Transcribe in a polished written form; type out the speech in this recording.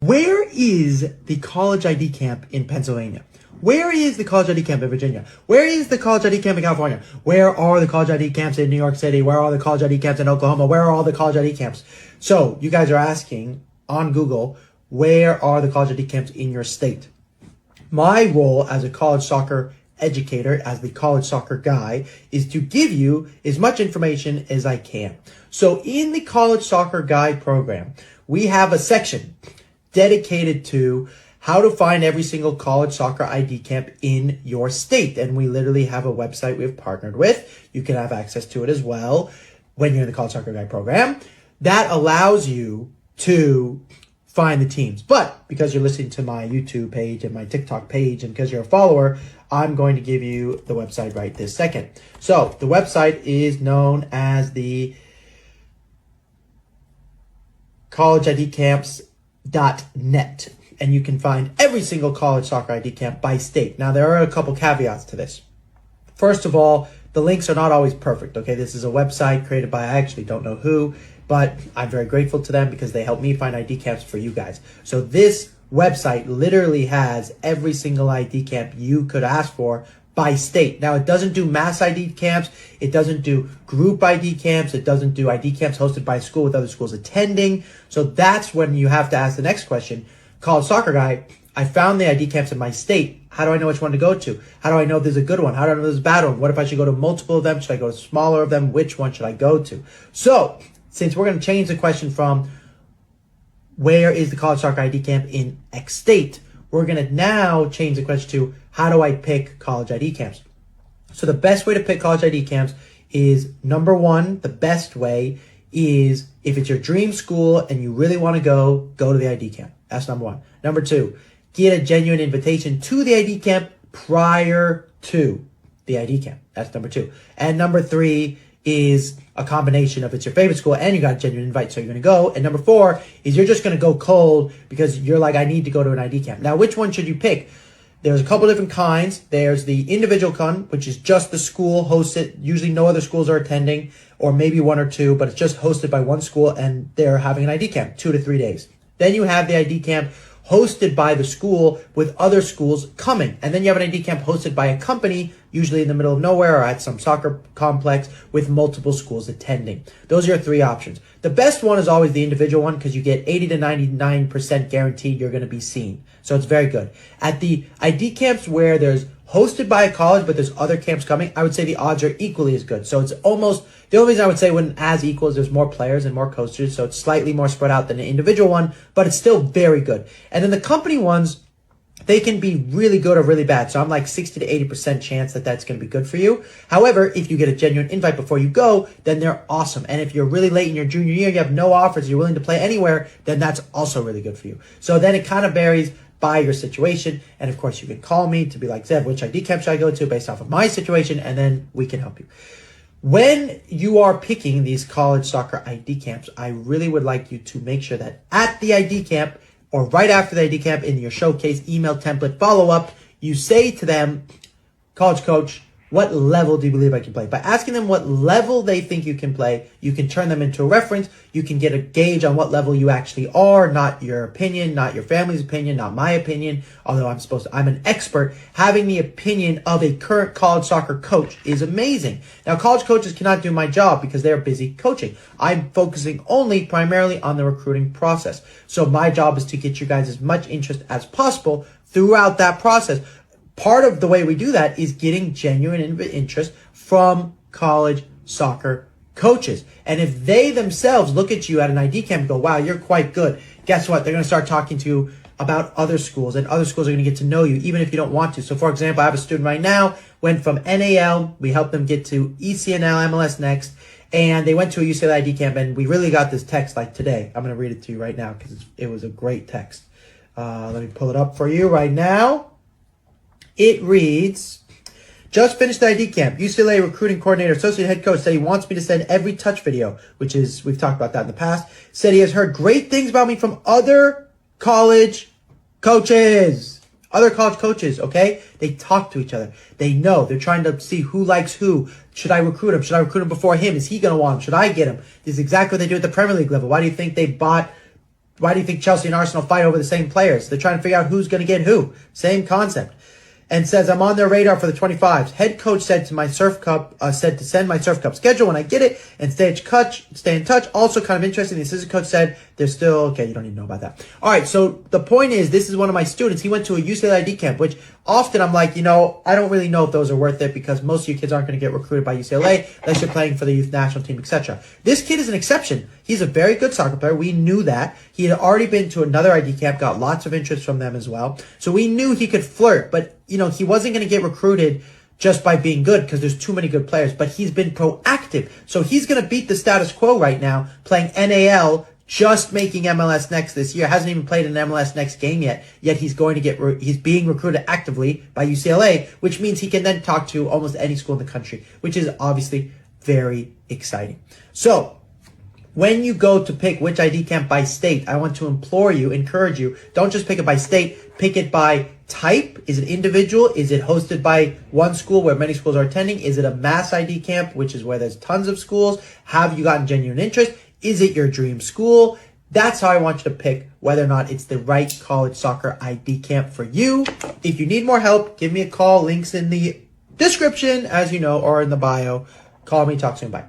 Where is the college ID camp in Pennsylvania? Where is the college ID camp in Virginia? Where is the college ID camp in California? Where are the college ID camps in New York City? Where are the college ID camps in Oklahoma? Where are all the college ID camps? So you guys are asking on Google, where are the college ID camps in your state? My role as a college soccer educator, as the college soccer guy, is to give you as much information as I can. So in the College Soccer Guide program, we have a section dedicated to how to find every single college soccer ID camp in your state. And we literally have a website we've partnered with. You can have access to it as well when you're in the College Soccer Guide program. That allows you to find the teams. But because you're listening to my YouTube page and my TikTok page, and because you're a follower, I'm going to give you the website right this second. So the website is known as the collegeidcamps.net. And you can find every single college soccer ID camp by state. Now, there are a couple caveats to this. First of all, the links are not always perfect, okay? This is a website created by, I actually don't know who, but I'm very grateful to them because they help me find ID camps for you guys. So this website literally has every single ID camp you could ask for by state. Now, it doesn't do mass ID camps. It doesn't do group ID camps. It doesn't do ID camps hosted by a school with other schools attending. So that's when you have to ask the next question. College Soccer Guy, I found the ID camps in my state. How do I know which one to go to? How do I know if there's a good one? How do I know if there's a bad one? What if I should go to multiple of them? Should I go to smaller of them? Which one should I go to? So, since we're going to change the question from where is the College Soccer ID camp in X state, we're going to now change the question to how do I pick college ID camps? So the best way to pick college ID camps is, number one, the best way is if it's your dream school and you really want to go to the ID camp. That's number one. Number two, get a genuine invitation to the ID camp prior to the ID camp. That's number two. And number three is a combination of it's your favorite school and you got a genuine invite, so you're going to go. And number four is you're just going to go cold because you're like, I need to go to an ID camp. Now, which one should you pick? There's a couple different kinds. There's the individual con, which is just the school hosted. Usually no other schools are attending, or maybe one or two, but it's just hosted by one school and they're having an ID camp, 2 to 3 days. Then you have the ID camp hosted by the school with other schools coming. And then you have an ID camp hosted by a company, usually in the middle of nowhere or at some soccer complex with multiple schools attending. Those are your three options. The best one is always the individual one because you get 80 to 99% guaranteed you're going to be seen. So it's very good. At the ID camps where there's hosted by a college, but there's other camps coming, I would say the odds are equally as good. So it's almost, the only reason I would say when as equal is there's more players and more coaches, so it's slightly more spread out than the individual one, but it's still very good. And then the company ones, they can be really good or really bad. So I'm like 60 to 80% chance that that's going to be good for you. However, if you get a genuine invite before you go, then they're awesome. And if you're really late in your junior year, you have no offers, you're willing to play anywhere, then that's also really good for you. So then it kind of varies by your situation. And of course, you can call me to be like, Zev, which ID camp should I go to based off of my situation? And then we can help you. When you are picking these college soccer ID camps, I really would like you to make sure that at the ID camp or right after the ID camp in your showcase email template follow-up, you say to them, college coach, what level do you believe I can play? By asking them what level they think you can play, you can turn them into a reference. You can get a gauge on what level you actually are, not your opinion, not your family's opinion, not my opinion. Although I'm an expert. Having the opinion of a current college soccer coach is amazing. Now, college coaches cannot do my job because they're busy coaching. I'm focusing primarily on the recruiting process. So my job is to get you guys as much interest as possible throughout that process. Part of the way we do that is getting genuine interest from college soccer coaches. And if they themselves look at you at an ID camp and go, wow, you're quite good, guess what? They're going to start talking to you about other schools, and other schools are going to get to know you, even if you don't want to. So, for example, I have a student right now, went from NAL, we helped them get to ECNL, MLS Next, and they went to a UCLA ID camp, and we really got this text like today. I'm going to read it to you right now because it was a great text. Let me pull it up for you right now. It reads, just finished the ID camp. UCLA recruiting coordinator, associate head coach said he wants me to send every touch video, which is, we've talked about that in the past. Said he has heard great things about me from other college coaches. Other college coaches, okay? They talk to each other. They know. They're trying to see who likes who. Should I recruit him? Should I recruit him before him? Is he going to want him? Should I get him? This is exactly what they do at the Premier League level. Why do you think they bought Why do you think Chelsea and Arsenal fight over the same players? They're trying to figure out who's going to get who. Same concept. And says, I'm on their radar for the 25s. Head coach said to my Surf Cup, said to send my Surf Cup schedule when I get it and stay in touch. Also kind of interesting. The assistant coach said they're still, okay, you don't need to know about that. All right. So the point is, this is one of my students. He went to a UCLA ID camp, which often I'm like, I don't really know if those are worth it because most of you kids aren't going to get recruited by UCLA unless you're playing for the youth national team, etc. This kid is an exception. He's a very good soccer player. We knew that. He had already been to another ID camp, got lots of interest from them as well. So we knew he could flirt, but he wasn't going to get recruited just by being good because there's too many good players, but he's been proactive. So he's going to beat the status quo right now, playing NAL, just making MLS Next this year. Hasn't even played an MLS Next game yet he's going to he's being recruited actively by UCLA, which means he can then talk to almost any school in the country, which is obviously very exciting. So, when you go to pick which ID camp by state, I want to encourage you, don't just pick it by state, pick it by type. Is it individual? Is it hosted by one school where many schools are attending? Is it a mass ID camp, which is where there's tons of schools? Have you gotten genuine interest? Is it your dream school? That's how I want you to pick whether or not it's the right college soccer ID camp for you. If you need more help, give me a call. Links in the description, as you know, or in the bio. Call me. Talk soon. Bye.